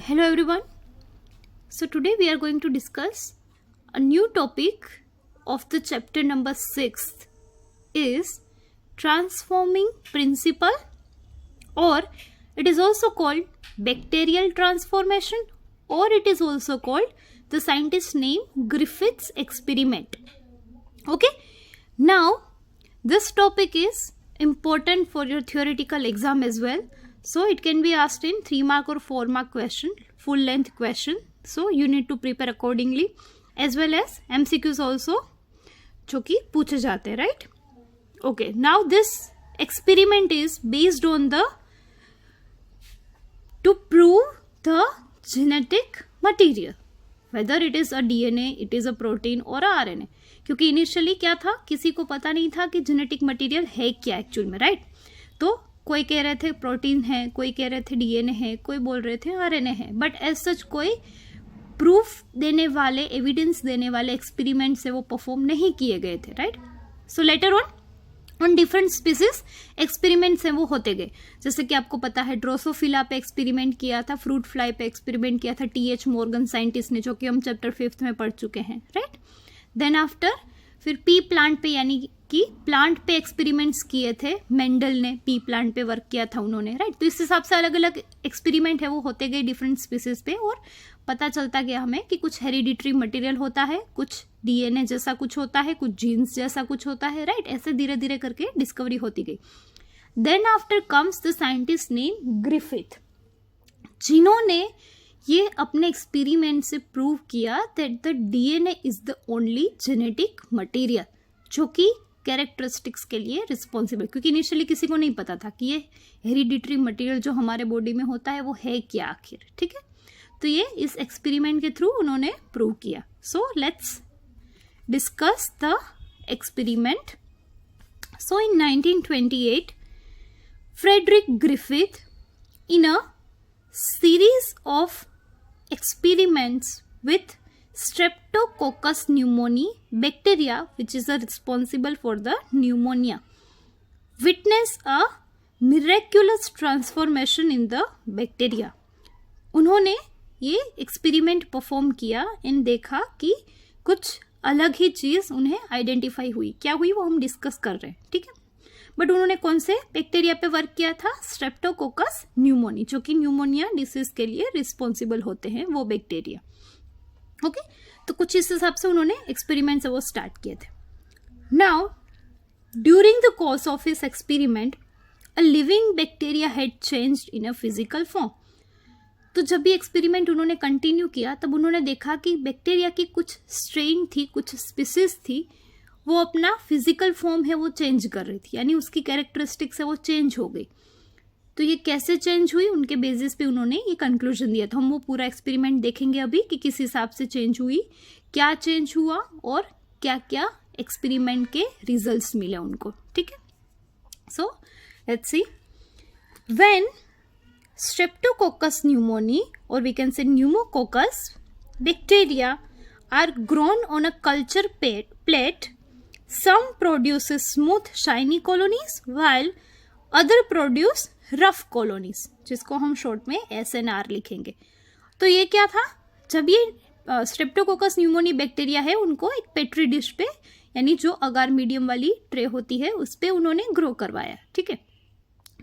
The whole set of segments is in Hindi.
Hello everyone. So today we are going to discuss a new topic of the chapter number 6 is transforming principle, or it is also called bacterial transformation, or it is also called the scientist name Griffith's experiment. Okay, now this topic is important for your theoretical exam as well. So it can be asked in 3 mark or 4 mark question, full length question. So you need to prepare accordingly, as well as MCQs also जो कि पूछे जाते हैं, right? Okay, now this experiment is based on to prove the genetic material, whether it is a DNA, it is a protein or a RNA. क्योंकि इनिशियली क्या था, किसी को पता नहीं था कि जेनेटिक मटेरियल है क्या एक्चुअल में, राइट? तो कोई कह रहे थे प्रोटीन है, कोई कह रहे थे डीएनए है, कोई बोल रहे थे आरएनए है, बट एज सच कोई प्रूफ देने वाले, एविडेंस देने वाले एक्सपेरिमेंट से वो परफॉर्म नहीं किए गए थे, right? So later on different species experiments हैं वो होते गए. जैसे कि आपको पता है ड्रोसोफिला पे एक्सपेरिमेंट किया था, फ्रूट फ्लाई पे एक्सपेरिमेंट किया था TH मॉर्गन साइंटिस्ट ने, जो कि हम चैप्टर 5 में पढ़ चुके हैं, राइट? देन आफ्टर फिर पी प्लांट पे, यानी कि प्लांट पे एक्सपेरिमेंट्स किए थे, मेंडल ने पी प्लांट पे वर्क किया था उन्होंने, राइट? तो इस हिसाब से अलग अलग एक्सपेरिमेंट है वो होते गए डिफरेंट स्पीसीज पे, और पता चलता गया हमें कि कुछ हेरिडिटरी मटेरियल होता है, कुछ डीएनए जैसा कुछ होता है, कुछ जीन्स जैसा कुछ होता है, राइट? ऐसे धीरे धीरे करके डिस्कवरी होती गई. Then after comes the scientist name Griffith, जिन्होंने ये अपने एक्सपेरिमेंट से प्रूव किया that the DNA is the only genetic material जो कि कैरेक्टरिस्टिक्स के लिए रिस्पॉन्सिबल. क्योंकि इनिशियली किसी को नहीं पता था कि ये हेरिडिटरी मटेरियल जो हमारे बॉडी में होता है वो है क्या आखिर, ठीक है? तो ये इस एक्सपेरिमेंट के थ्रू उन्होंने प्रूव किया. So let's discuss the experiment. So in 1928 Frederick Griffith in a series of experiments with Streptococcus pneumoniae bacteria, which is responsible for the pneumonia, witnessed a miraculous transformation in the bacteria. उन्होंने ये एक्सपेरिमेंट परफॉर्म किया एंड देखा कि कुछ अलग ही चीज़ उन्हें आइडेंटिफाई हुई. क्या हुई वो हम डिस्कस कर रहे हैं, ठीक है? बट उन्होंने कौन से बैक्टीरिया पे वर्क किया था? स्ट्रेप्टोकोकस न्यूमोनी, जो कि न्यूमोनिया डिसीज के लिए रिस्पॉन्सिबल होते हैं वो बैक्टीरिया. ओके, तो कुछ इस हिसाब से उन्होंने एक्सपेरिमेंट वो स्टार्ट किए थे. Now during the course of his experiment a living bacteria had changed in a physical form. तो जब भी एक्सपेरिमेंट उन्होंने कंटिन्यू किया तब उन्होंने देखा कि बैक्टीरिया की कुछ स्ट्रेन थी, कुछ स्पीसीज थी, वो अपना फिजिकल फॉर्म है वो चेंज कर रही थी, यानी उसकी कैरेक्टरिस्टिक्स है वो चेंज हो गई. तो ये कैसे चेंज हुई, उनके बेसिस पे उन्होंने ये कंक्लूजन दिया. तो हम वो पूरा एक्सपेरिमेंट देखेंगे अभी कि किस हिसाब से चेंज हुई, क्या चेंज हुआ और क्या क्या एक्सपेरिमेंट के रिजल्ट्स मिले उनको, ठीक है? So let's see. When Streptococcus pneumoniae, or we can say pneumococcus bacteria, are grown on a culture plate, some produces smooth shiny colonies while other produce rough colonies, जिसको हम शॉर्ट में SNR लिखेंगे. तो ये क्या था, जब ये Streptococcus pneumoniae बैक्टीरिया है उनको एक पेट्री डिश पे, यानी जो अगार मीडियम वाली ट्रे होती है उस पे उन्होंने ग्रो करवाया, ठीक है?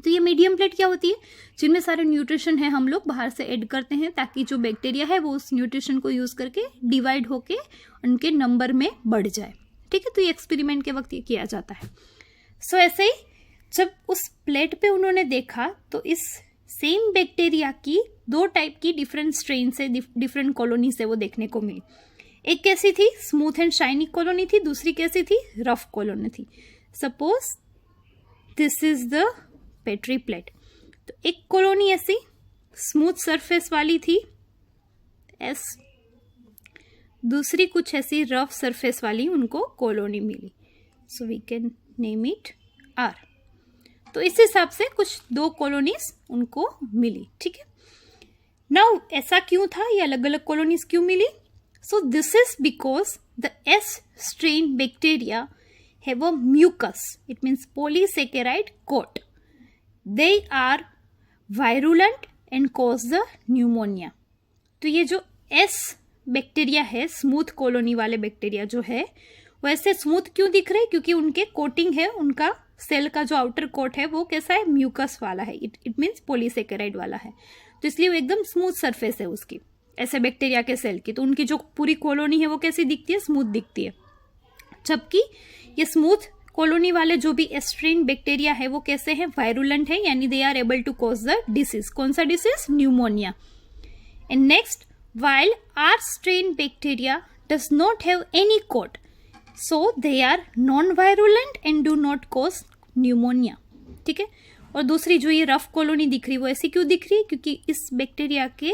तो ये मीडियम प्लेट क्या होती है, जिनमें सारे न्यूट्रिशन है हम लोग बाहर से ऐड करते हैं ताकि जो बैक्टीरिया है वो उस न्यूट्रिशन को यूज़ करके डिवाइड होके उनके नंबर में बढ़ जाए, ठीक है? तो ये एक्सपेरिमेंट के वक्त ये किया जाता है. सो ऐसे ही जब उस प्लेट पे उन्होंने देखा तो इस सेम बैक्टीरिया की 2 टाइप की डिफरेंट स्ट्रेन से, डिफरेंट कॉलोनी से वो देखने को मिली. एक कैसी थी, स्मूथ एंड शाइनी कॉलोनी थी, दूसरी कैसी थी, रफ कॉलोनी थी. Suppose this is the petri plate. तो एक कॉलोनी ऐसी स्मूथ सरफेस वाली थी S, दूसरी कुछ ऐसी रफ सरफेस वाली उनको कॉलोनी मिली. So we can name it R. तो इस हिसाब से कुछ 2 कॉलोनीज उनको मिली, ठीक है? नाउ ऐसा क्यों था, ये अलग अलग कॉलोनीज क्यों मिली? So this is because the S strain bacteria have a mucus, it means polysaccharide coat. They are virulent and cause the pneumonia. तो ये जो एस बैक्टीरिया है, स्मूथ कॉलोनी वाले बैक्टीरिया जो है, वैसे स्मूथ क्यों दिख रहे हैं? क्योंकि उनके कोटिंग है, उनका सेल का जो आउटर कोट है वो कैसा है? म्यूकस वाला है, इट मीन्स पॉलीसेकेराइड वाला है, तो इसलिए वो एकदम स्मूथ सरफेस है उसकी, ऐसे बैक्टीरिया के सेल की। तो उनकी जो पूरी कॉलोनी है वो कैसी दिखती है? स्मूथ दिखती है। जबकि ये स्मूथ कॉलोनी वाले जो भी एस्ट्रेन बैक्टीरिया है वो कैसे हैं? वायरुलेंट है, यानी they are able to cause the disease. कौन सा disease? Pneumonia. And next, while R strain bacteria does not have any coat, so they are non-virulent and do not cause pneumonia. ठीक है। और दूसरी जो ये रफ कॉलोनी दिख रही है वो ऐसी क्यों दिख रही है? क्योंकि इस बैक्टीरिया के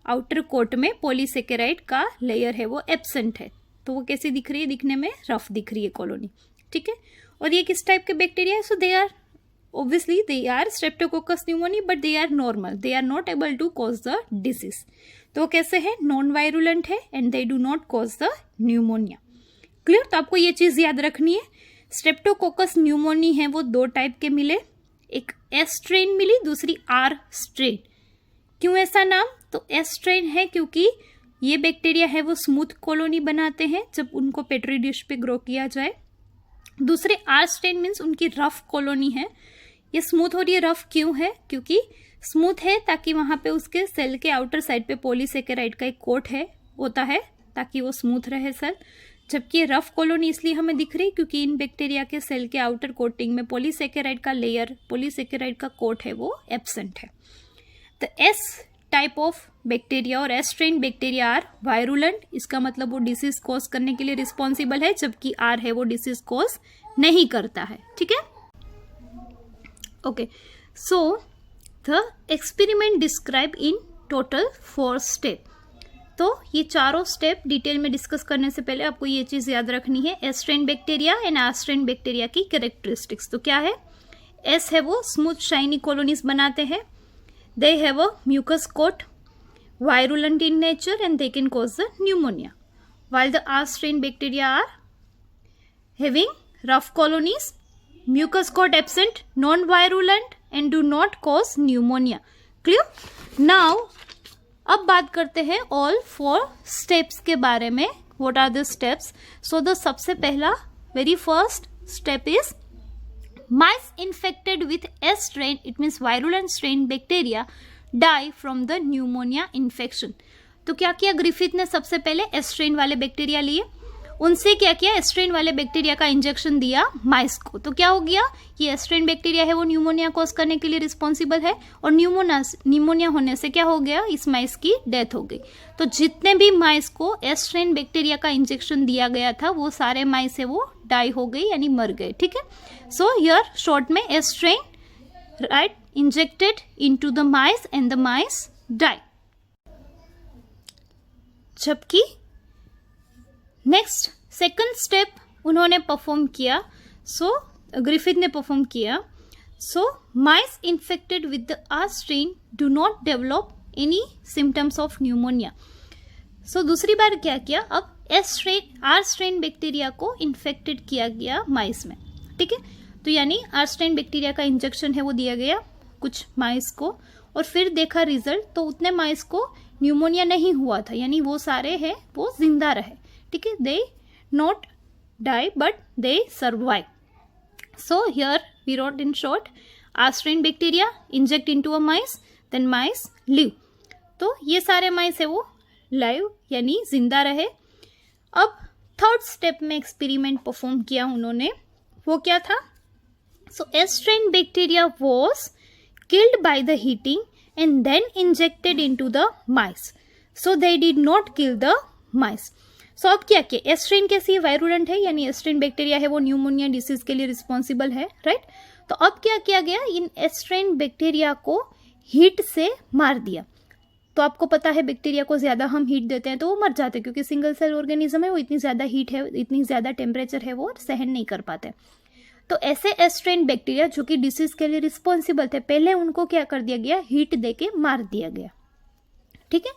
आउटर कोट में पॉलीसेकेराइड का लेयर है वो एब्सेंट है, तो वो कैसी दिख रही है? दिखने में रफ दिख रही है कॉलोनी। ठीक है। और ये किस टाइप के बैक्टीरिया है? So they are obviously they are streptococcus pneumoniae but they are normal, they are not able to cause the disease. तो कैसे है? नॉन वायरुलेंट है and they do not cause the pneumonia. Clear? तो आपको ये चीज याद रखनी है, स्ट्रेप्टोकोकस न्यूमोनी है वो दो टाइप के मिले, एक एस स्ट्रेन मिली, दूसरी आर स्ट्रेन। क्यों ऐसा नाम? तो एस स्ट्रेन है क्योंकि ये बैक्टीरिया है वो स्मूथ कॉलोनी बनाते हैं जब उनको पेट्री डिश पे ग्रो किया जाए। दूसरे आर स्ट्रेन मीन्स उनकी रफ कॉलोनी है। ये स्मूथ और ये रफ क्यों है? क्योंकि स्मूथ है ताकि वहां पे उसके सेल के आउटर साइड पे पॉलीसेकेराइड का एक कोट है होता है ताकि वो स्मूथ रहे सेल। जबकि ये रफ कॉलोनी इसलिए हमें दिख रही है क्योंकि इन बैक्टीरिया के सेल के आउटर कोटिंग में पॉलीसेकेराइड का लेयर, पॉलीसेकेराइड का कोट है वो एब्सेंट है। The S type of bacteria और S strain bacteria are virulent, इसका मतलब वो डिसीज कॉज करने के लिए रिस्पॉन्सिबल है, जबकि आर है वो डिसीज कॉज नहीं करता है। ठीक है। Okay, so the experiment describe in total 4 step. तो ये चारों स्टेप डिटेल में डिस्कस करने से पहले आपको ये चीज याद रखनी है, S strain bacteria and are strain bacteria की कैरेक्टरिस्टिक्स। तो क्या है? एस है वो स्मूथ शाइनी कॉलोनीज बनाते हैं, they have a mucus coat, virulent in nature and they can cause the pneumonia, while the R strain bacteria are having rough colonies, mucus coat absent, non-virulent and do not cause pneumonia. Clear? Now अब बात करते हैं all 4 steps के बारे में. What are the steps? So the सबसे पहला very first step is mice infected with S strain, it means virulent strain bacteria, die from the pneumonia infection. तो क्या किया ग्रिफिथ ने? सबसे पहले एस स्ट्रेन वाले बैक्टीरिया लिए, उनसे क्या किया? एस स्ट्रेन वाले बैक्टीरिया का इंजेक्शन दिया माइस को। तो क्या हो गया? ये एस स्ट्रेन बैक्टीरिया है वो न्यूमोनिया कॉज करने के लिए रिस्पॉन्सिबल है, और न्यूमोनिया होने से क्या हो गया? इस माइस की डेथ हो गई। तो जितने भी माइस को एस स्ट्रेन बैक्टीरिया का इंजेक्शन दिया गया था वो सारे माइस है वो डाई हो गई, यानी मर गए। ठीक है। सो हियर शॉर्ट में S strain right injected into the mice and the mice die. जबकि नेक्स्ट सेकंड स्टेप उन्होंने परफॉर्म किया, सो ग्रिफिथ ने परफॉर्म किया। So mice infected with the R strain do not develop any symptoms of pneumonia. So दूसरी बार क्या किया? अब S strain R strain bacteria को इन्फेक्टेड किया गया माइस में। ठीक है। तो यानी आर स्ट्रेन बैक्टीरिया का इंजेक्शन है वो दिया गया कुछ माइस को, और फिर देखा रिजल्ट, तो उतने माइस को न्यूमोनिया नहीं हुआ था, यानी वो सारे हैं वो जिंदा रहे। ठीक है। They not die but they survive. So here we wrote in short, R strain bacteria inject into a mice, then mice live. तो ये सारे माइस है वो लाइव यानी जिंदा रहे। अब थर्ड स्टेप में एक्सपेरिमेंट परफॉर्म किया उन्होंने, वो क्या था? So S strain bacteria was killed by the heating and then injected into the mice, so they did not kill the mice. सो अब क्या किया? एस स्ट्रेन कैसी है? वायरुलेंट है, यानी एस स्ट्रेन बैक्टीरिया है वो न्यूमोनिया डिसीज के लिए रिस्पॉन्सिबल है, राइट। तो अब क्या किया गया? इन एस स्ट्रेन बैक्टीरिया को हीट से मार दिया। तो आपको पता है बैक्टीरिया को ज्यादा हम हीट देते हैं तो वो मर जाते हैं, क्योंकि सिंगल सेल ऑर्गेनिज्म है वो इतनी ज्यादा हीट है, इतनी ज्यादा टेम्परेचर है वो सहन नहीं कर पाते। तो ऐसे एस स्ट्रेन बैक्टीरिया जो कि डिसीज के लिए रिस्पॉन्सिबल थे, पहले उनको क्या कर दिया गया? हीट देके मार दिया गया। ठीक है।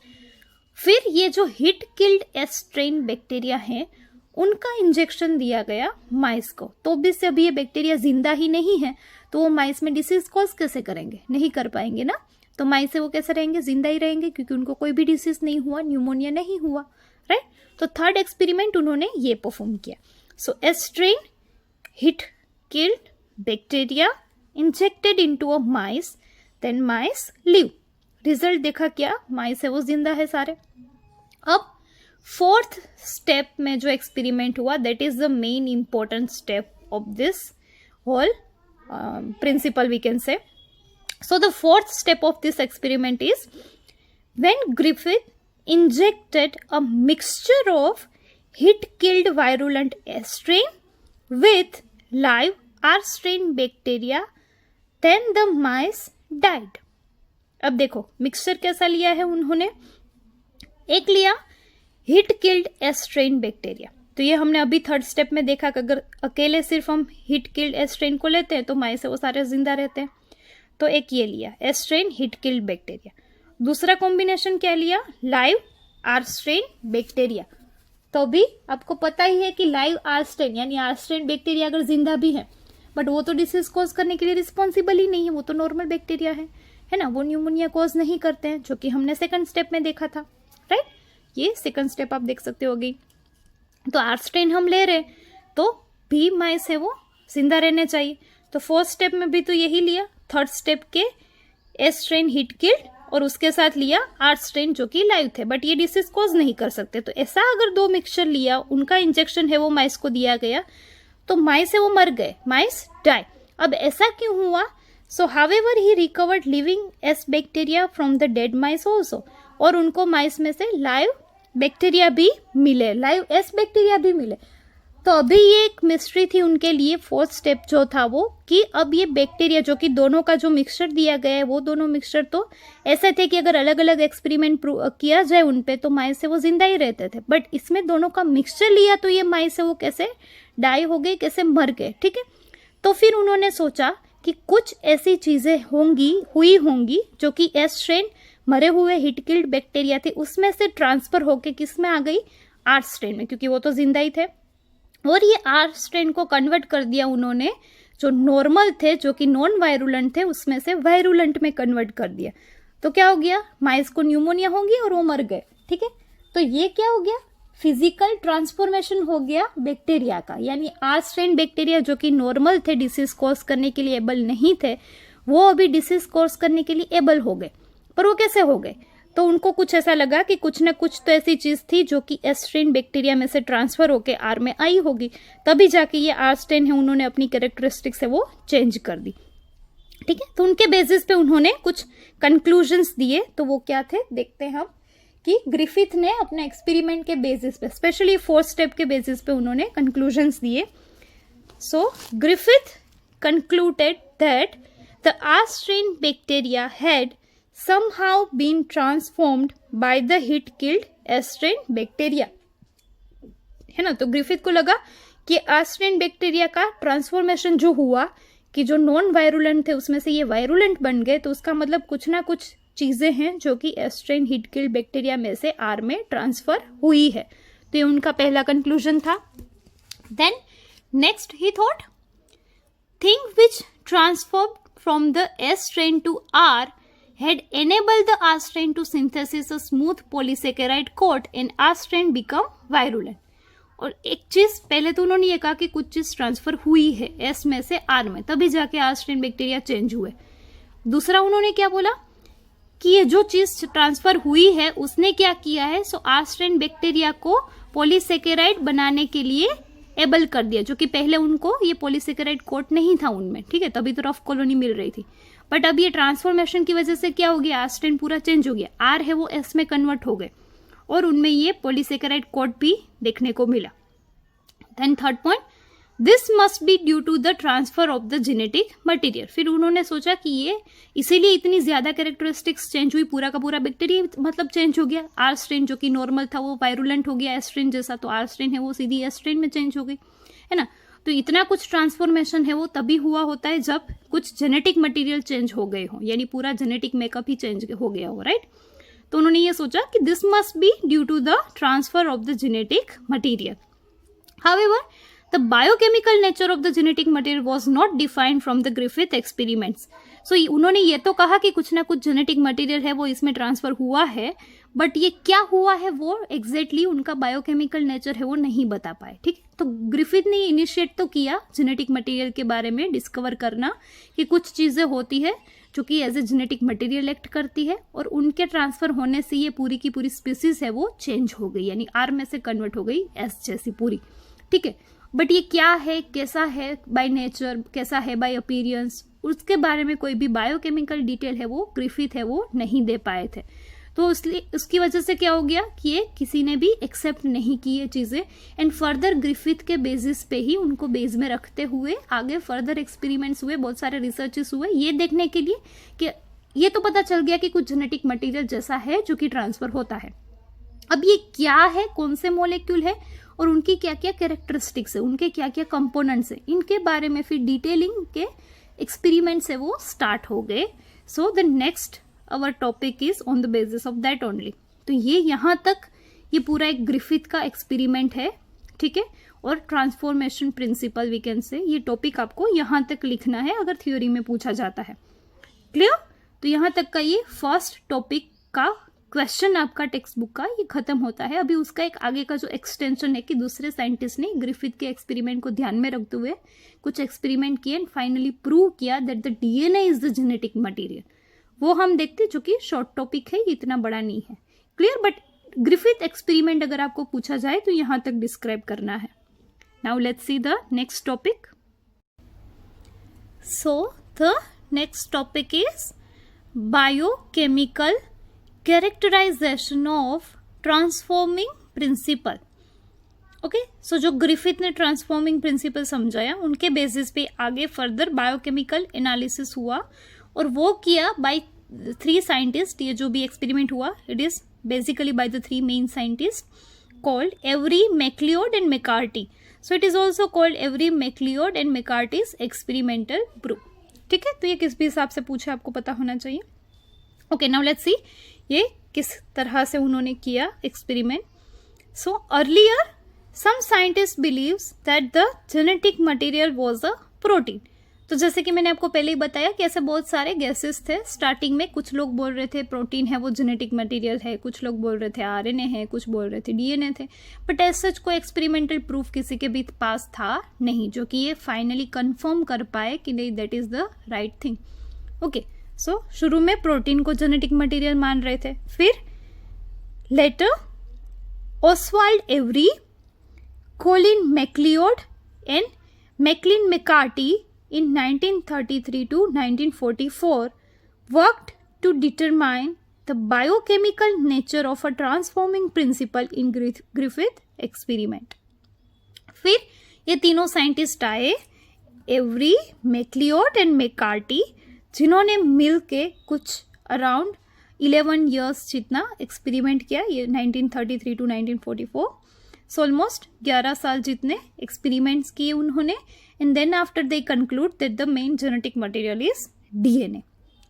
फिर ये जो heat killed S strain bacteria है उनका इंजेक्शन दिया गया माइस को। तो भी अभी ये बैक्टीरिया जिंदा ही नहीं है, तो वो माइस में डिसीज कॉज कैसे करेंगे? नहीं कर पाएंगे ना। तो माइस से वो कैसे रहेंगे, जिंदा ही रहेंगे, क्योंकि उनको कोई भी डिसीज नहीं हुआ, न्यूमोनिया नहीं हुआ, राइट। तो थर्ड एक्सपेरिमेंट उन्होंने ये परफॉर्म किया। So a strain heat killed bacteria injected into a mice, then mice live. Result देखा क्या, माइस है वो जिंदा है सारे। अब फोर्थ स्टेप में जो एक्सपेरिमेंट हुआ, that is the main important step of this whole principle we can say. So the fourth step of this experiment is when Griffith injected a mixture of heat killed virulent S strain with live R strain bacteria, then the mice died. अब देखो मिक्सचर कैसा लिया है उन्होंने, एक लिया heat killed S strain bacteria, तो ये हमने अभी थर्ड स्टेप में देखा कि अगर अकेले सिर्फ हम हीट किल्ड एस स्ट्रेन को लेते हैं तो माइस से वो सारे जिंदा रहते हैं। तो एक ये लिया S strain heat killed bacteria, दूसरा कॉम्बिनेशन क्या लिया, लाइव आर स्ट्रेन बैक्टीरिया। तो भी आपको पता ही है कि लाइव आर स्ट्रेन यानी आर स्ट्रेन बैक्टीरिया अगर जिंदा भी है बट वो तो डिसीज कॉज करने के लिए रिस्पॉन्सिबल ही नहीं है, वो तो नॉर्मल बैक्टीरिया है ना, वो न्यूमोनिया कॉज नहीं करते हैं, जो कि हमने सेकंड स्टेप में देखा था, राइट। ये सेकंड स्टेप आप देख सकते हो गई। तो आर स्ट्रेन हम ले रहे तो भी माइस है वो जिंदा रहने चाहिए, तो फोर्थ स्टेप में भी तो यही लिया, थर्ड स्टेप के एस स्ट्रेन हीट किल्ड और उसके साथ लिया आर स्ट्रेन जो कि लाइव थे बट ये डिसीज कॉज नहीं कर सकते। तो ऐसा अगर दो मिक्सचर लिया, उनका इंजेक्शन है वो माइस को दिया गया, तो माइस है वो मर गए, माइस डाई। अब ऐसा क्यों हुआ, सो however he recovered living S bacteria from the dead mice also, और उनको माइस में से लाइव बैक्टीरिया भी मिले, लाइव एस बैक्टीरिया भी मिले। तो अभी ये एक मिस्ट्री थी उनके लिए, फोर्थ स्टेप जो था वो, कि अब ये बैक्टीरिया जो कि दोनों का जो मिक्सचर दिया गया है वो दोनों मिक्सचर तो ऐसे थे कि अगर अलग अलग एक्सपेरिमेंट किया जाए उन पे तो माइस से वो जिंदा ही रहते थे, बट इसमें दोनों का मिक्सचर लिया तो ये माइस से वो कैसे डाई हो गए, कैसे मर गए, ठीक है। तो फिर उन्होंने सोचा कि कुछ ऐसी चीजें हुई होंगी जो कि एस स्ट्रेन मरे हुए हिट किल्ड बैक्टीरिया थे उसमें से ट्रांसफर होके किस में आ गई, आर स्ट्रेन में, क्योंकि वो तो जिंदा ही थे, और ये आर स्ट्रेन को कन्वर्ट कर दिया उन्होंने, जो नॉर्मल थे जो कि नॉन वायरुलेंट थे उसमें से वायरुलेंट में कन्वर्ट कर दिया। तो क्या हो गया, माइस को न्यूमोनिया होगी और वो मर गए, ठीक है। तो ये क्या हो गया, फिजिकल ट्रांसफॉर्मेशन हो गया बैक्टीरिया का, यानी आर स्ट्रेन बैक्टीरिया जो कि नॉर्मल थे, डिसीज कॉज करने के लिए एबल नहीं थे, वो अभी डिसीज कॉज करने के लिए एबल हो गए। पर वो कैसे हो गए, तो उनको कुछ ऐसा लगा कि कुछ ना कुछ तो ऐसी चीज थी जो कि एस स्ट्रेन बैक्टीरिया में से ट्रांसफर होके आर में आई होगी, तभी जाके ये आर स्ट्रेन है उन्होंने अपनी कैरेक्टरिस्टिक से वो चेंज कर दी, ठीक है। तो उनके बेसिस पे उन्होंने कुछ कंक्लूजन्स दिए, तो वो क्या थे देखते हैं हम, कि ग्रिफिथ ने अपने एक्सपेरिमेंट के बेसिस पे, स्पेशली फोर्थ स्टेप के बेसिस पे उन्होंने कंक्लूजन्स दिए। So Griffith concluded that the R strain bacteria had somehow been transformed by the heat killed S strain bacteria, है ना। तो ग्रिफिथ को लगा कि आर स्ट्रेन बैक्टीरिया का ट्रांसफॉर्मेशन जो हुआ कि जो नॉन वायरुलेंट थे उसमें से ये वायरुलेंट बन गए, तो उसका मतलब कुछ ना कुछ चीजें हैं जो कि S strain heat killed bacteria में से आर में ट्रांसफर हुई है। तो ये उनका पहला कंक्लूजन था। Then next he thought thing which transform from the S strain to R had enabled the R strain to synthesize a smooth polysaccharide coat and R strain become virulent। और एक चीज पहले तो उन्होंने ये कहा कि कुछ चीज ट्रांसफर हुई है एस में से आर में, तभी जाके आर स्ट्रेन बैक्टीरिया चेंज हुए। दूसरा उन्होंने क्या बोला कि ये जो चीज ट्रांसफर हुई है उसने क्या किया है, सो आर स्ट्रेन बैक्टीरिया को पॉलीसेकेराइड बनाने के लिए एबल कर दिया, जो कि पहले उनको ये पॉलीसेकेराइड कोट नहीं था उनमें, ठीक है, तभी तो रफ कॉलोनी मिल रही थी। बट अब ये ट्रांसफॉर्मेशन की वजह से क्या हो गया, आर स्ट्रेन पूरा चेंज हो गया, आर है वो एस में कन्वर्ट हो गए और उनमें ये पॉलीसेकेराइड कोट भी देखने को मिला। Then third point, this must be due to the transfer of the genetic material. फिर उन्होंने सोचा कि ये इसीलिए इतनी ज्यादा कैरेक्टरिस्टिक्स चेंज हुई, पूरा का पूरा बैक्टीरिया मतलब चेंज हो गया। आर स्ट्रेन जो कि नॉर्मल था वो वायरुलेंट हो गया एस स्ट्रेन जैसा, तो आर स्ट्रेन है वो सीधी एस स्ट्रेन में चेंज हो गई, है ना। तो इतना कुछ ट्रांसफॉर्मेशन है वो तभी हुआ होता है जब कुछ जेनेटिक मटेरियल चेंज हो गए हो, यानी पूरा जेनेटिक मेकअप ही चेंज हो गया हो, राइट। तो उन्होंने ये सोचा कि this must be due to the transfer of the genetic material. However the biochemical nature of the genetic material was not defined from the Griffith experiments. So उन्होंने ये तो कहा कि कुछ ना कुछ जेनेटिक मटेरियल है वो इसमें ट्रांसफर हुआ है, बट ये क्या हुआ है वो एग्जैक्टली उनका बायोकेमिकल नेचर है वो नहीं बता पाए। ठीक है, तो ग्रिफिथ ने इनिशिएट तो किया जेनेटिक मटेरियल के बारे में डिस्कवर करना कि कुछ चीज़ें होती है जो कि as a genetic material act करती है, और उनके ट्रांसफर होने से ये पूरी की पूरी स्पीसीज है वो चेंज हो गई, यानी आर में से कन्वर्ट हो गई एस जैसी पूरी। ठीक है, बट ये क्या है, कैसा है बाय नेचर, कैसा है बाय अपीयरेंस, उसके बारे में कोई भी बायोकेमिकल डिटेल है वो ग्रिफिथ है वो नहीं दे पाए थे। तो इसलिए उसकी वजह से क्या हो गया कि ये किसी ने भी एक्सेप्ट नहीं की ये चीज़ें, एंड फर्दर ग्रिफिथ के बेसिस पे ही उनको बेस में रखते हुए आगे फर्दर एक्सपेरिमेंट्स हुए, बहुत सारे रिसर्चेस हुए ये देखने के लिए कि ये तो पता चल गया कि कुछ जेनेटिक मटेरियल जैसा है जो कि ट्रांसफर होता है। अब ये क्या है, कौन से मॉलिक्यूल है और उनकी क्या क्या कैरेक्टरिस्टिक्स है, उनके क्या क्या कंपोनेंट्स है, इनके बारे में फिर डिटेलिंग के एक्सपेरिमेंट्स है वो स्टार्ट हो गए। So the next our topic is on the basis of that only. तो ये यहाँ तक ये पूरा एक ग्रिफिथ का एक्सपेरिमेंट है। ठीक है, और transformation principal we can say, ये टॉपिक आपको यहाँ तक लिखना है अगर थ्योरी में पूछा जाता है। क्लियर? तो यहाँ तक का ये फर्स्ट टॉपिक का क्वेश्चन आपका टेक्स्ट बुक का ये खत्म होता है। अभी उसका एक आगे का जो एक्सटेंशन है कि दूसरे साइंटिस्ट ने ग्रिफिथ के एक्सपेरिमेंट को ध्यान में रखते हुए कुछ एक्सपेरिमेंट किए एंड फाइनली प्रूव किया that the DNA is the genetic material, वो हम देखते जो कि शॉर्ट टॉपिक है, ये इतना बड़ा नहीं है। क्लियर? बट ग्रिफिथ एक्सपेरिमेंट अगर आपको पूछा जाए तो यहाँ तक डिस्क्राइब करना है। Now let's see the next topic. So the next topic is biochemical characterisation of transforming principle. Okay, so जो ग्रिफिथ ने ट्रांसफॉर्मिंग प्रिंसिपल समझाया उनके बेसिस पे आगे फर्दर बायोकेमिकल एनालिसिस हुआ, और वो किया बाय 3 साइंटिस्ट। ये जो भी एक्सपेरिमेंट हुआ it is basically by the 3 main scientist called Avery, MacLeod and McCarty. So it is also called Avery, MacLeod and McCarty's experimental proof. ठीक है, तो ये किस भी हिसाब से पूछा आपको पता होना चाहिए। ओके, नाउ लेट्स सी ये किस तरह से उन्होंने किया experiment. So earlier some scientist believes that the genetic material was a protein. तो जैसे कि मैंने आपको पहले ही बताया कि ऐसे बहुत सारे गैसेस थे स्टार्टिंग में। कुछ लोग बोल रहे थे प्रोटीन है वो जेनेटिक मटेरियल है, कुछ लोग बोल रहे थे आरएनए है, कुछ बोल रहे थे डीएनए थे, बट एज सच कोई एक्सपेरिमेंटल प्रूफ किसी के भी पास था नहीं जो कि ये फाइनली कंफर्म कर पाए कि नहीं that is the right thing. Okay, so शुरू में प्रोटीन को जेनेटिक मटेरियल मान रहे थे, फिर later Oswald Avery, Colin MacLeod and Maclyn McCarty in 1933 to 1944 worked to determine the biochemical nature of a transforming principle in Griffith experiment. फिर ये तीनों साइंटिस्ट आए, एवरी, मैक्लियोड एंड मैकार्टी, जिन्होंने मिल के कुछ अराउंड 11 years जितना एक्सपेरिमेंट किया, ये 1933 to 1944। सो ऑलमोस्ट 11 साल जितने एक्सपेरिमेंट्स किए उन्होंने, and then after they conclude that the main genetic material is DNA.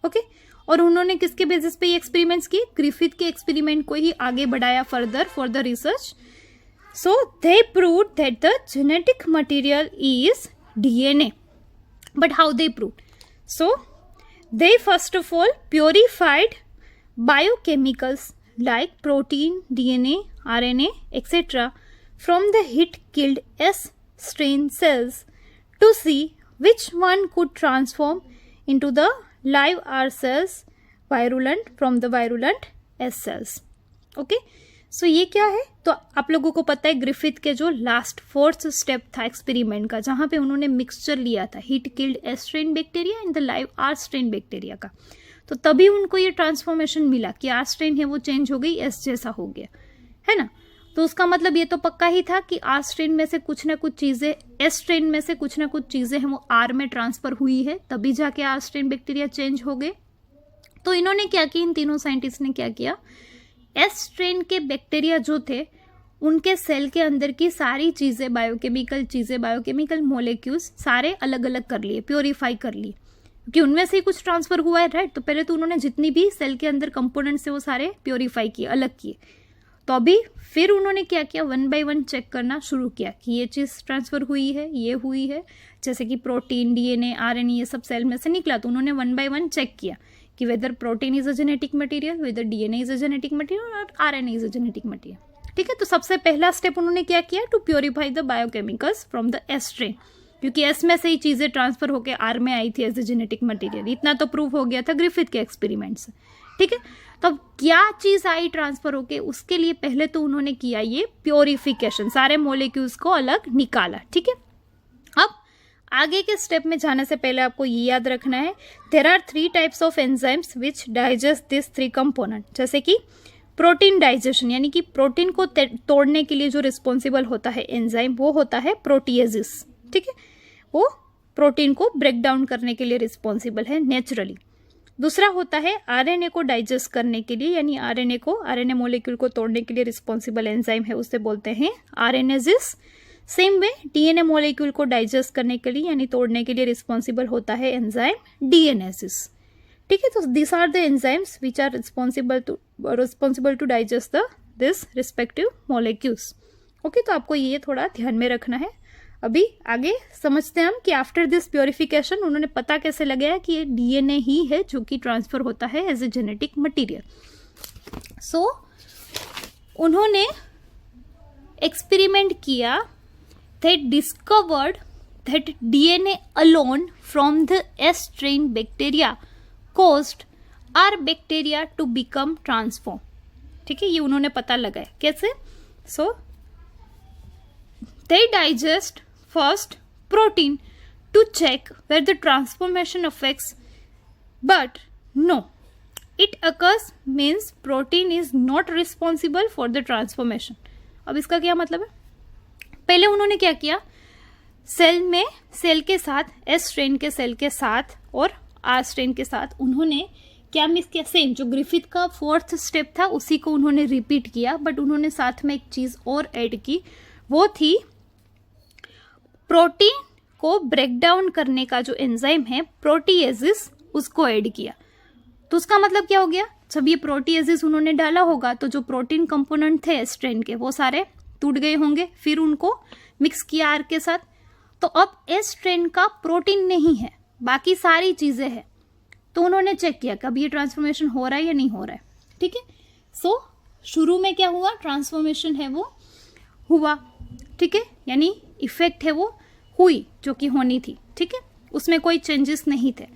Okay, और उन्होंने किसके बेसिस पे ये एक्सपेरिमेंट्स किए? ग्रिफिथ के एक्सपेरिमेंट को ही आगे बढ़ाया further for the research. So they proved that the genetic material is DNA, but how they proved? So they first of all purified biochemicals like protein, DNA, RNA, etc. from the heat-killed S strain cells to see which one could transform into the live R cells virulent from the virulent S cells. Okay? So ये क्या है? तो आप लोगों को पता है ग्रिफिथ के जो लास्ट 4th स्टेप था एक्सपेरिमेंट का, जहाँ पे उन्होंने मिक्सचर लिया था heat killed S strain bacteria and the live are strain bacteria का, तो तभी उनको ये ट्रांसफॉर्मेशन मिला कि आर स्ट्रेन है वो चेंज हो गई, एस जैसा हो गया, है ना। तो उसका मतलब ये तो पक्का ही था कि आर स्ट्रेन में से कुछ ना कुछ चीज़ें, एस स्ट्रेन में से कुछ ना कुछ चीज़ें हैं वो आर में ट्रांसफर हुई है, तभी जाके आर स्ट्रेन बैक्टीरिया चेंज हो गए। तो इन्होंने क्या किया, इन तीनों साइंटिस्ट ने क्या किया, एस स्ट्रेन के बैक्टीरिया जो थे उनके सेल के अंदर की सारी चीज़ें, बायोकेमिकल मोलिक्यूल्स सारे अलग अलग कर लिए, प्योरीफाई कर लिए, क्योंकि उनमें से ही कुछ ट्रांसफर हुआ है, राइट। तो पहले तो उन्होंने जितनी भी सेल के अंदर कंपोनेंट्स है वो सारे प्योरीफाई किए, अलग किए। तो अभी फिर उन्होंने क्या किया, 1 बाय 1 चेक करना शुरू किया कि ये चीज़ ट्रांसफ़र हुई है, ये हुई है, जैसे कि प्रोटीन, डीएनए, आरएनए ये सब सेल में से निकला, तो उन्होंने 1 बाय 1 चेक किया कि whether protein is a genetic material, whether DNA is a genetic material और RNA is a genetic material. ठीक है, तो सबसे पहला स्टेप उन्होंने क्या किया, to purify the biochemicals from the S strain, क्योंकि एस में से ही चीज़ें ट्रांसफर होकर आर में आई थी एज ए जेनेटिक मटेरियल। इतना तो प्रूव हो गया था ग्रिफिथ के एक्सपेरिमेंट से। ठीक है, तो अब क्या चीज़ आई ट्रांसफर होके, उसके लिए पहले तो उन्होंने किया ये प्योरिफिकेशन, सारे मोलिक्यूल्स को अलग निकाला। ठीक है, अब आगे के स्टेप में जाने से पहले आपको ये याद रखना है, there are 3 types of enzymes which digest this 3 component. जैसे कि प्रोटीन डाइजेशन, यानी कि प्रोटीन को तोड़ने के लिए जो रिस्पॉन्सिबल होता है एंजाइम, वो होता है प्रोटीएजिस। ठीक है, वो प्रोटीन को ब्रेक डाउन करने के लिए रिस्पॉन्सिबल है नेचुरली। दूसरा होता है आरएनए को डाइजेस्ट करने के लिए, यानी आरएनए मोलिक्यूल को तोड़ने के लिए रिस्पॉन्सिबल एंजाइम है, उसे बोलते हैं आरएनएजिस। सेम वे डीएनए मोलिक्यूल को डाइजेस्ट करने के लिए यानी तोड़ने के लिए रिस्पॉन्सिबल होता है एंजाइम डीएनएसिस। ठीक है, तो this are the enzymes which are responsible to digest this respective molecules. Okay, तो आपको ये थोड़ा ध्यान में रखना है। अभी आगे समझते हैं हम कि आफ्टर दिस प्योरिफिकेशन उन्होंने पता कैसे लगाया कि ये डीएनए ही है जो कि ट्रांसफर होता है एज ए जेनेटिक मटेरियल। सो उन्होंने एक्सपेरिमेंट किया, they discovered that DNA alone from the S strain bacteria caused our bacteria to become transformed। ठीक है, ये उन्होंने पता लगाया कैसे। So they digest first protein to check where the transformation affects, but no, it occurs means protein is not responsible for the transformation। अब इसका क्या मतलब है, पहले उन्होंने क्या किया, सेल के साथ, एस स्ट्रेन के सेल के साथ और आर स्ट्रेन के साथ उन्होंने क्या मिक्स किया, सेम जो ग्रिफिथ का 4th स्टेप था उसी को उन्होंने रिपीट किया, बट उन्होंने साथ में एक चीज़ और ऐड की, वो थी प्रोटीन को ब्रेक डाउन करने का जो एंजाइम है प्रोटीएजिस, उसको ऐड किया। तो उसका मतलब क्या हो गया, जब ये प्रोटीएजिस उन्होंने डाला होगा तो जो प्रोटीन कंपोनेंट थे एस स्ट्रेन के वो सारे टूट गए होंगे, फिर उनको मिक्स किया आर के साथ, तो अब एस स्ट्रेन का प्रोटीन नहीं है, बाकी सारी चीजें हैं। तो उन्होंने चेक किया कब ये ट्रांसफॉर्मेशन हो रहा है या नहीं हो रहा है। ठीक है, सो शुरू में क्या हुआ, ट्रांसफॉर्मेशन है वो हुआ। ठीक है, यानी इफेक्ट है वो हुई जो कि होनी थी। ठीक है, उसमें कोई चेंजेस नहीं थे।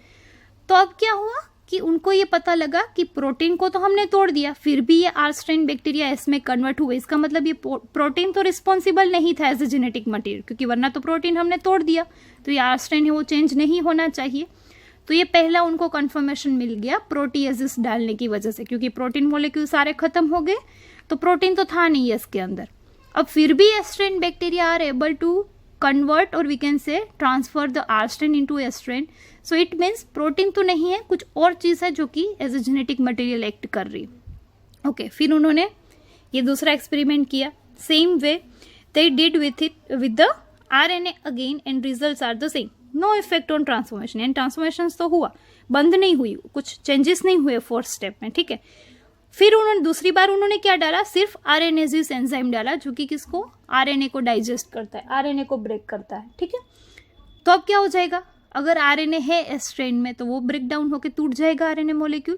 तो अब क्या हुआ कि उनको ये पता लगा कि प्रोटीन को तो हमने तोड़ दिया, फिर भी ये आर स्ट्रेन बैक्टीरिया इसमें कन्वर्ट हुए, इसका मतलब ये प्रोटीन तो रिस्पॉन्सिबल नहीं था एज ए जेनेटिक मटेरियल, क्योंकि वरना तो प्रोटीन हमने तोड़ दिया, तो ये आर स्ट्रेन है वो चेंज नहीं होना चाहिए। तो ये पहला उनको कंफर्मेशन मिल गया प्रोटीएजिस डालने की वजह से, क्योंकि प्रोटीन मोलिक्यूल सारे खत्म हो गए, तो प्रोटीन तो था नहीं है इसके अंदर। अब फिर भी S strain bacteria are able to convert or we can say transfer the R strain into S strain, so it means protein तो नहीं है, कुछ और चीज़ है जो कि as a genetic material act कर रही है। ओके, फिर उन्होंने ये दूसरा एक्सपेरिमेंट किया, same way they did with the RNA again and results are the same, no effect on transformation, and transformation तो हुआ, बंद नहीं हुई, कुछ चेंजेस नहीं हुए 4th स्टेप में। ठीक है, फिर उन्होंने दूसरी बार उन्होंने क्या डाला, सिर्फ आरएनएजिस एंजाइम डाला जो कि किसको, आरएनए को डाइजेस्ट करता है, आरएनए को ब्रेक करता है। ठीक है, तो अब क्या हो जाएगा, अगर आरएनए है एस स्ट्रेन में तो वो ब्रेक डाउन होकर टूट जाएगा आरएनए मॉलिक्यूल।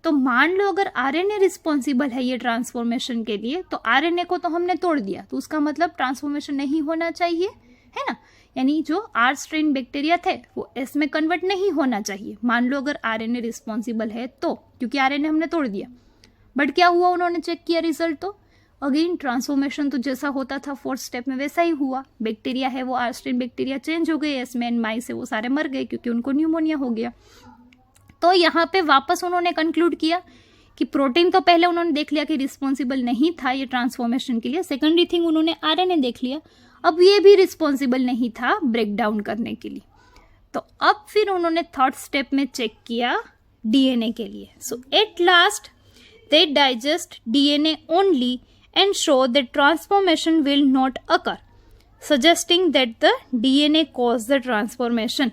तो मान लो अगर आरएनए रिस्पॉन्सिबल है ये ट्रांसफॉर्मेशन के लिए, तो आरएनए को तो हमने तोड़ दिया, तो उसका मतलब ट्रांसफॉर्मेशन नहीं होना चाहिए, है ना, यानी जो आर स्ट्रेन बैक्टीरिया थे वो एस में कन्वर्ट नहीं होना चाहिए, मान लो अगर आरएनए रिस्पॉन्सिबल है तो, क्योंकि आरएनए हमने तोड़ दिया। बट क्या हुआ, उन्होंने चेक किया रिजल्ट, तो अगेन ट्रांसफॉर्मेशन तो जैसा होता था 4th स्टेप में वैसा ही हुआ, बैक्टीरिया है वो आर स्ट्रेन बैक्टीरिया चेंज हो गए एस में, एंड माई से वो सारे मर गए क्योंकि उनको न्यूमोनिया हो गया। तो यहाँ पे वापस उन्होंने कंक्लूड किया कि प्रोटीन तो पहले उन्होंने देख लिया कि रिस्पॉन्सिबल नहीं था ये ट्रांसफॉर्मेशन के लिए, सेकेंडरी थिंग उन्होंने आरएनए देख लिया, अब ये भी रिस्पॉन्सिबल नहीं था ब्रेक डाउन करने के लिए। तो अब फिर उन्होंने 3rd स्टेप में चेक किया डीएनए के लिए। So at last they digest DNA only and show that transformation will not occur, suggesting that the DNA caused the transformation।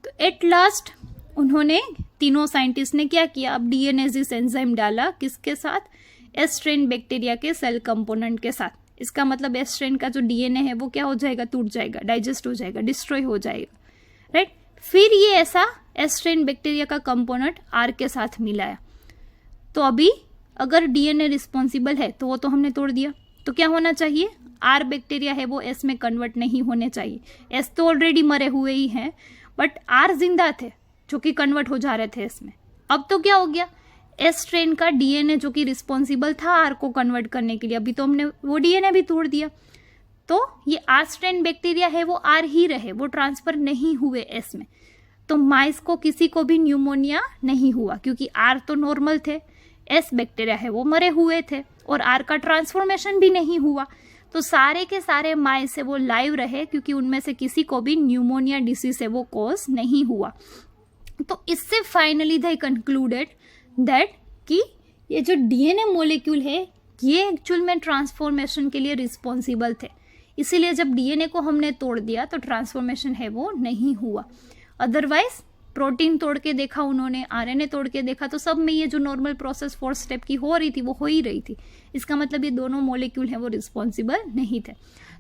तो एट लास्ट उन्होंने तीनों साइंटिस्ट ने क्या किया, अब डीएनएजिस एंजाइम डाला किसके साथ, एस स्ट्रेन बैक्टीरिया के सेल कंपोनेंट के साथ। इसका मतलब एस स्ट्रेन का जो डीएनए है वो क्या हो जाएगा, टूट जाएगा, डाइजेस्ट हो जाएगा, डिस्ट्रॉय हो जाएगा, राइट। फिर ये ऐसा एस स्ट्रेन बैक्टीरिया का कंपोनेंट आर के साथ मिलाया, तो अभी अगर डीएनए रिस्पॉन्सिबल है तो वो तो हमने तोड़ दिया, तो क्या होना चाहिए, आर बैक्टीरिया है वो एस में कन्वर्ट नहीं होने चाहिए। एस तो ऑलरेडी मरे हुए ही हैं, बट आर जिंदा थे जो कि कन्वर्ट हो जा रहे थे एस में। अब तो क्या हो गया, एस स्ट्रेन का डीएनए जो कि रिस्पॉन्सिबल था आर को कन्वर्ट करने के लिए, अभी तो हमने वो डीएनए भी तोड़ दिया, तो ये आर स्ट्रेन बैक्टीरिया है वो आर ही रहे, वो ट्रांसफर नहीं हुए एस में। तो माइस को किसी को भी न्यूमोनिया नहीं हुआ, क्योंकि आर तो नॉर्मल थे, एस बैक्टीरिया है वो मरे हुए थे, और आर का ट्रांसफॉर्मेशन भी नहीं हुआ। तो सारे के सारे माइस है वो लाइव रहे, क्योंकि उनमें से किसी को भी न्यूमोनिया डिसीज है वो कॉज नहीं हुआ। तो इससे फाइनली दे कंक्लूडेड दैट कि ये जो डीएनए मॉलिक्यूल है ये एक्चुअल में ट्रांसफॉर्मेशन के लिए रिस्पॉन्सिबल थे, इसीलिए जब डीएनए को हमने तोड़ दिया तो ट्रांसफॉर्मेशन है वो नहीं हुआ। अदरवाइज प्रोटीन तोड़ के देखा उन्होंने, आरएनए तोड़ के देखा, तो सब में ये जो नॉर्मल प्रोसेस 4 स्टेप की हो रही थी वो हो ही रही थी। इसका मतलब ये दोनों मॉलिक्यूल हैं वो रिस्पॉन्सिबल नहीं थे।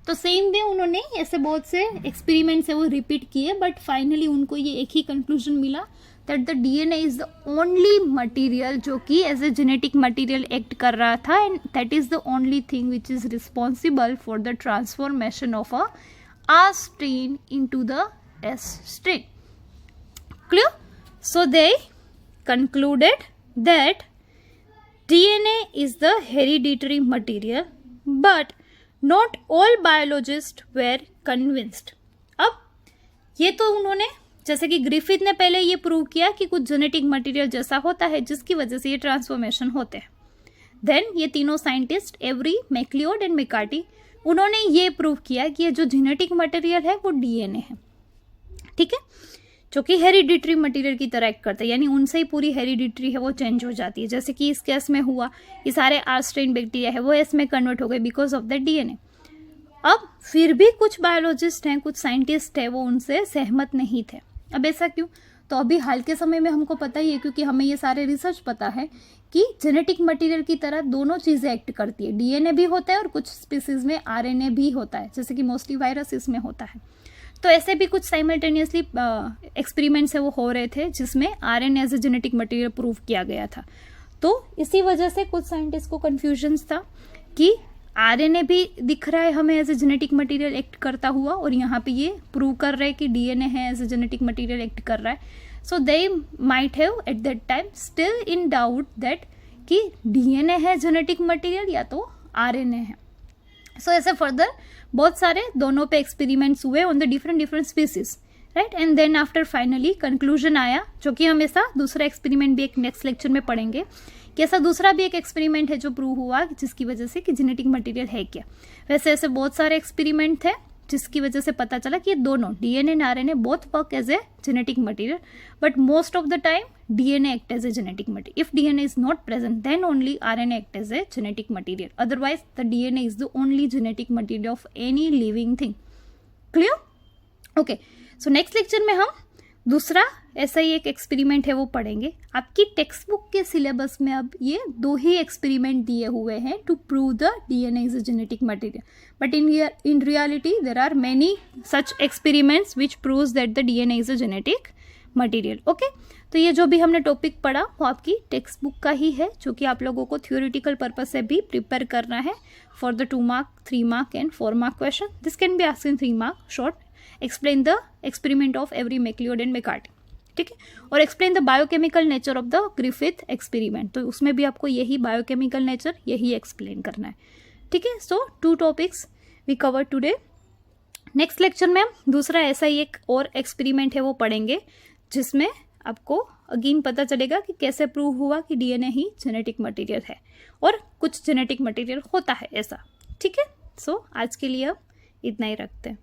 तो सेम वे उन्होंने ऐसे बहुत से एक्सपेरिमेंट्स है वो रिपीट किए, बट फाइनली उनको ये एक ही कंक्लूजन मिला that the DNA is the only material जो कि as a genetic material act कर रहा था, and that is the only thing which is responsible for the transformation of a R strain into the S strain. Clear? So they concluded that DNA is the hereditary material, but not all biologists were convinced. अब ये तो उन्होंने, जैसे कि ग्रिफिथ ने पहले ये प्रूव किया कि कुछ जेनेटिक मटेरियल जैसा होता है जिसकी वजह से ये ट्रांसफॉर्मेशन होते हैं। देन ये तीनों scientist every, MacLeod and McCarthy, उन्होंने ये प्रूव किया कि ये जो जेनेटिक मटेरियल है वो डीएनए है, ठीक है, जो कि हेरिडिटरी मटेरियल की तरह एक्ट करता है, यानी उनसे ही पूरी हेरिडिटरी है वो चेंज हो जाती है। जैसे कि इस केस में हुआ, ये सारे आर स्ट्रेन बैक्टीरिया है वो एस में कन्वर्ट हो गए बिकॉज ऑफ द डीएनए। अब फिर भी कुछ बायोलॉजिस्ट हैं, कुछ साइंटिस्ट हैं, वो उनसे सहमत नहीं थे। अब ऐसा क्यों? तो अभी हाल के समय में हमको पता ही है, क्योंकि हमें ये सारे रिसर्च पता है कि जेनेटिक मटेरियल की तरह दोनों चीज़ें एक्ट करती है। डीएनए भी होता है और कुछ स्पीसीज में आरएनए भी होता है, जैसे कि मोस्टली वायरस इसमें होता है। तो ऐसे भी कुछ साइमल्टेनियसली एक्सपेरिमेंट्स है वो हो रहे थे जिसमें RNA as a genetic material prove किया गया था। तो इसी वजह से कुछ साइंटिस्ट को कन्फ्यूजन था कि आरएनए भी दिख रहा है हमें as a genetic material act करता हुआ, और यहाँ पे ये प्रूव कर रहे हैं कि डीएनए है as a genetic material act कर रहा है। So they might have at that time still in doubt that कि डीएनए है जेनेटिक मटेरियल या तो आरएनए है। सो ऐसे फर्दर बहुत सारे दोनों पे एक्सपेरिमेंट्स हुए on the different species, right, and then after finally conclusion आया, जो कि हम ऐसा दूसरा एक्सपेरिमेंट भी एक नेक्स्ट लेक्चर में पढ़ेंगे कि ऐसा दूसरा भी एक एक्सपेरिमेंट है जो प्रूव हुआ जिसकी वजह से कि जेनेटिक मटेरियल है क्या। वैसे ऐसे बहुत सारे एक्सपेरिमेंट थे जिसकी वजह से पता चला कि ये दोनों DNA and RNA both work as a genetic material, but most of the time DNA act as a genetic material. If DNA is not present, then only RNA act as a genetic material. Otherwise, the DNA is the only genetic material of any living thing. Clear? Okay. So next lecture में हम दूसरा ऐसा ही एक एक्सपेरिमेंट है वो पढ़ेंगे। आपकी टेक्स्ट बुक के सिलेबस में अब ये 2 ही एक्सपेरिमेंट दिए हुए हैं to prove the DNA is a genetic material. But in reality, there are many such experiments which proves that the DNA is a genetic material. Okay? तो ये जो भी हमने टॉपिक पढ़ा वो आपकी टेक्स्ट बुक का ही है, जो कि आप लोगों को थ्योरेटिकल पर्पस से भी प्रिपेयर करना है for the 2 mark, 3 mark and 4 mark question. This can be asked in 3 mark short. Explain the experiment of Avery MacLeod and McCarty, ठीक है, और explain the biochemical nature of the Griffith experiment. तो उसमें भी आपको यही बायोकेमिकल नेचर यही एक्सप्लेन करना है, ठीक है. So 2 topics we cover today. Next lecture में हम दूसरा ऐसा ही एक और एक्सपेरिमेंट है वो पढ़ेंगे जिसमें आपको अगेन पता चलेगा कि कैसे प्रूव हुआ कि डीएनए ही जेनेटिक मटेरियल है और कुछ जेनेटिक मटेरियल होता है ऐसा, ठीक है. सो आज के लिए अब इतना ही रखते हैं.